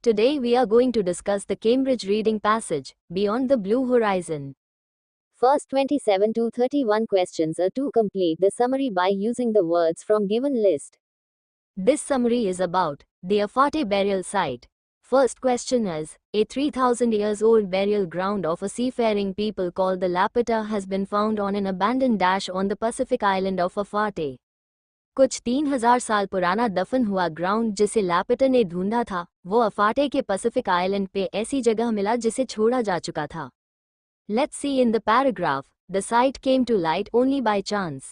Today we are going to discuss the Cambridge Reading Passage, Beyond the Blue Horizon. First 27 to 31 questions are to complete the summary by using the words from given list. This summary is about the Afate burial site. First question is, a 3,000 years old burial ground of a seafaring people called the Lapita has been found on an abandoned dash on the Pacific island of Afate. कुछ 3,000 साल पुराना दफन हुआ ground जिसे लापिटा ने ढूंढा था, वो अफाटे के पैसिफिक आइलैंड पे ऐसी जगह मिला जिसे छोड़ा जा चुका था. Let's see in the paragraph, the site came to light only by chance.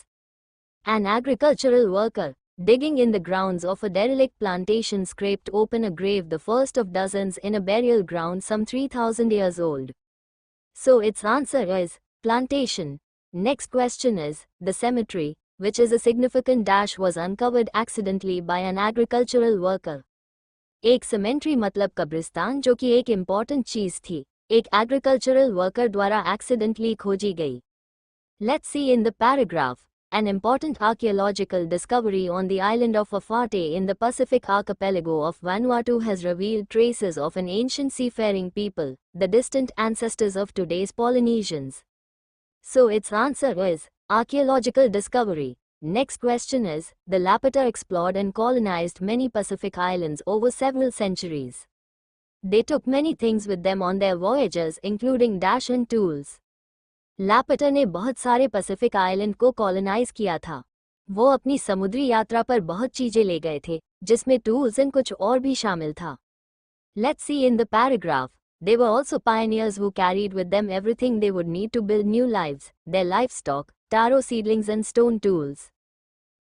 An agricultural worker, digging in the grounds of a derelict plantation, scraped open a grave, the first of dozens in a burial ground some 3,000 years old. So its answer is plantation. Next question is, the cemetery, which is a significant dash, was uncovered accidentally by an agricultural worker. एक cemetery मतलब कब्रिस्तान जो कि एक important चीज थी, एक agricultural worker द्वारा accidentally खोजी गई. Let's see in the paragraph, an important archaeological discovery on the island of Afate in the Pacific archipelago of Vanuatu has revealed traces of an ancient seafaring people, the distant ancestors of today's Polynesians. So its answer is archaeological discovery. Next question is, the Lapita explored and colonized many Pacific islands over several centuries. They took many things with them on their voyages, including dash and tools. Lapita ने बहुत सारे Pacific island को colonise किया था. वो अपनी समुद्री यात्रा पर बहुत चीजें ले गए थे, जिसमें टूल्स एंड कुछ और भी शामिल था. Let's see in the paragraph. They were also pioneers who carried with them everything they would need to build new lives, their livestock, taro seedlings and stone tools.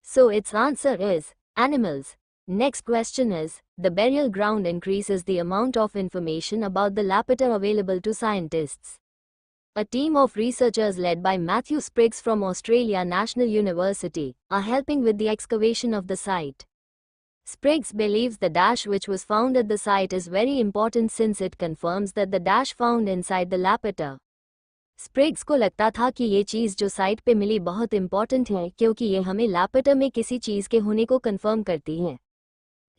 So its answer is animals. Next question is, the burial ground increases the amount of information about the Lapita available to scientists. A team of researchers led by Matthew Spriggs from Australia National University are helping with the excavation of the site. Spriggs believes the dash which was found at the site is very important since it confirms that the dash found inside the Lapita. Spriggs को लगता था कि ये चीज़ जो site पे मिली बहुत important है क्योंकि ये हमें लापिटा में किसी चीज़ के होने को कंफर्म करती है.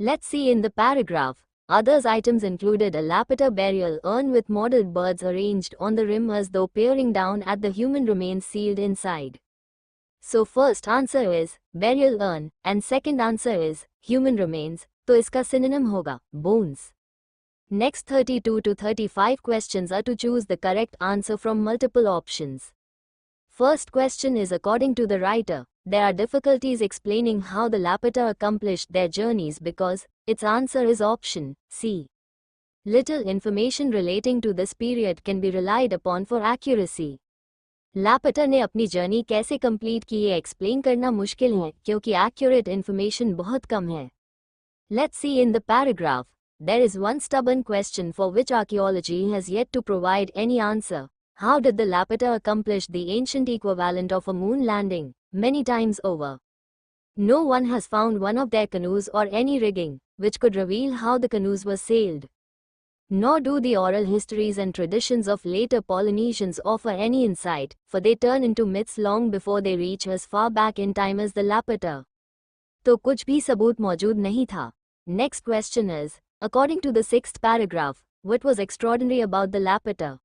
Let's see in the paragraph. Others items included a Lapita burial urn with modeled birds arranged on the rim as though peering down at the human remains sealed inside. So first answer is burial urn and second answer is human remains, तो इसका synonym होगा bones. Next 32 to 35 questions are to choose the correct answer from multiple options. First question is, according to the writer, there are difficulties explaining how the Lapita accomplished their journeys because its answer is option C. Little information relating to this period can be relied upon for accuracy. Lapita ने अपनी journey कैसे complete की ये explain करना मुश्किल है क्योंकि accurate information बहुत कम है. Let's see in the paragraph. There is one stubborn question for which archaeology has yet to provide any answer. How did the Lapita accomplish the ancient equivalent of a moon landing, many times over? No one has found one of their canoes or any rigging, which could reveal how the canoes were sailed. Nor do the oral histories and traditions of later Polynesians offer any insight, for they turn into myths long before they reach as far back in time as the Lapita. तो कुछ भी सबूत मौजूद नहीं था. Next question is, according to the sixth paragraph, what was extraordinary about the Lapita?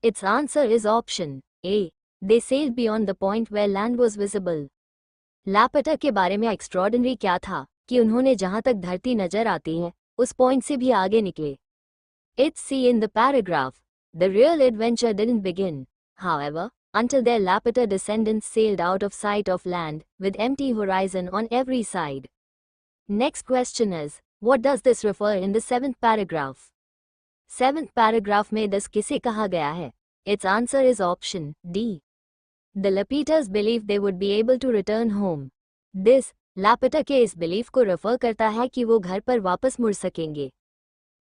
Its answer is option A. They sailed beyond the point where land was visible. Lapita के बारे में extraordinary क्या था कि उन्होंने जहां तक धरती नजर आती है, उस पॉइंट से भी आगे निकले. It's C in the paragraph. The real adventure didn't begin, however, until their Lapita descendants sailed out of sight of land, with empty horizon on every side. Next question is, what does this refer in the seventh paragraph? Seventh paragraph में this किसे कहा गया है? Its answer is option D. The Lapitas believed they would be able to return home. This, Lapita के इस belief को refer करता है कि वो घर पर वापस मुड़ सकेंगे.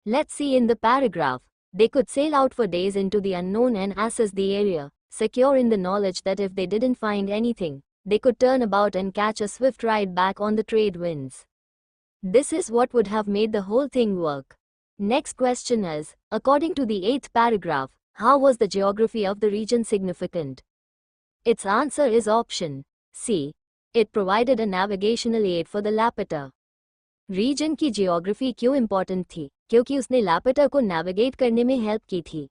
Let's see in the paragraph. They could sail out for days into the unknown and assess the area, secure in the knowledge that if they didn't find anything, they could turn about and catch a swift ride back on the trade winds. This is what would have made the whole thing work. Next question is, according to the eighth paragraph, how was the geography of the region significant? Its answer is option C. It provided a navigational aid for the Lapita. Region की geography क्यों important थी? क्योंकि उसने लापता को navigate करने में help की थी।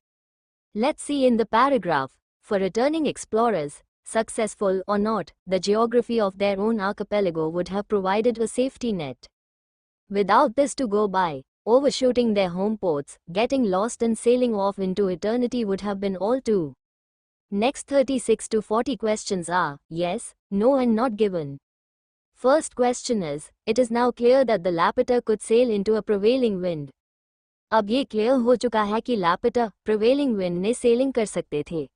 Let's see in the paragraph. For returning explorers, successful or not, the geography of their own archipelago would have provided a safety net. Without this to go by, overshooting their home ports, getting lost and sailing off into eternity would have been all too. Next 36 to 40 questions are yes, no and not given. First question is, it is now clear that the Laputa could sail into a prevailing wind. अब ये clear हो चुका है कि लापता prevailing wind ने selling कर सकते थे।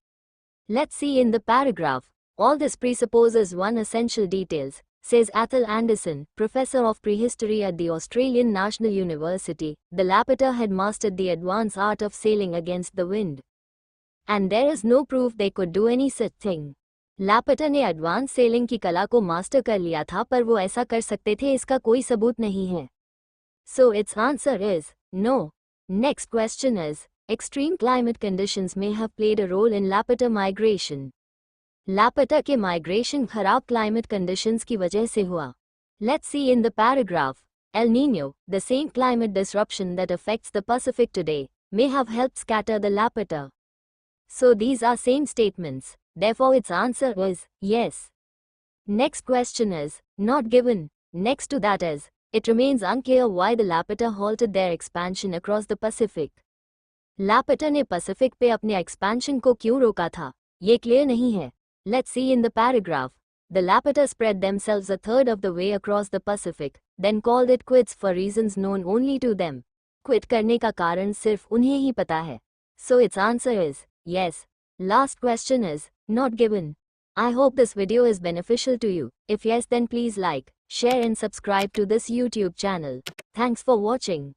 Let's see in the paragraph. All this presupposes one essential details, says Athol Anderson, professor of prehistory at the Australian National University. The Laputa had mastered the advanced art of sailing against the wind. And there is no proof they could do any such thing. लापता ने advance selling की कला को master कर लिया था, पर वो ऐसा कर सकते थे इसका कोई सबूत नहीं है। So its answer is no. Next question is, extreme climate conditions may have played a role in Laputa migration. लापता के माइग्रेशन खराब क्लाइमेट कंडीशंस की वजह से हुआ। Let's see in the paragraph. El Niño, the same climate disruption that affects the Pacific today, may have helped scatter the Laputa. So these are same statements. Therefore its answer is yes. Next question is not given. Next to that is, it remains unclear why the Laputa halted their expansion across the Pacific. लापता ने Pacific पे अपने expansion को क्यों रोका था, ये clear नहीं है। Let's see in the paragraph. The Laputa spread themselves a third of the way across the Pacific, then called it quits for reasons known only to them. Quit करने का कारण सिर्फ उन्हें ही पता है। So its answer is yes. Last question is not given. I hope this video is beneficial to you. If yes, then please like, share and subscribe to this YouTube channel. Thanks for watching.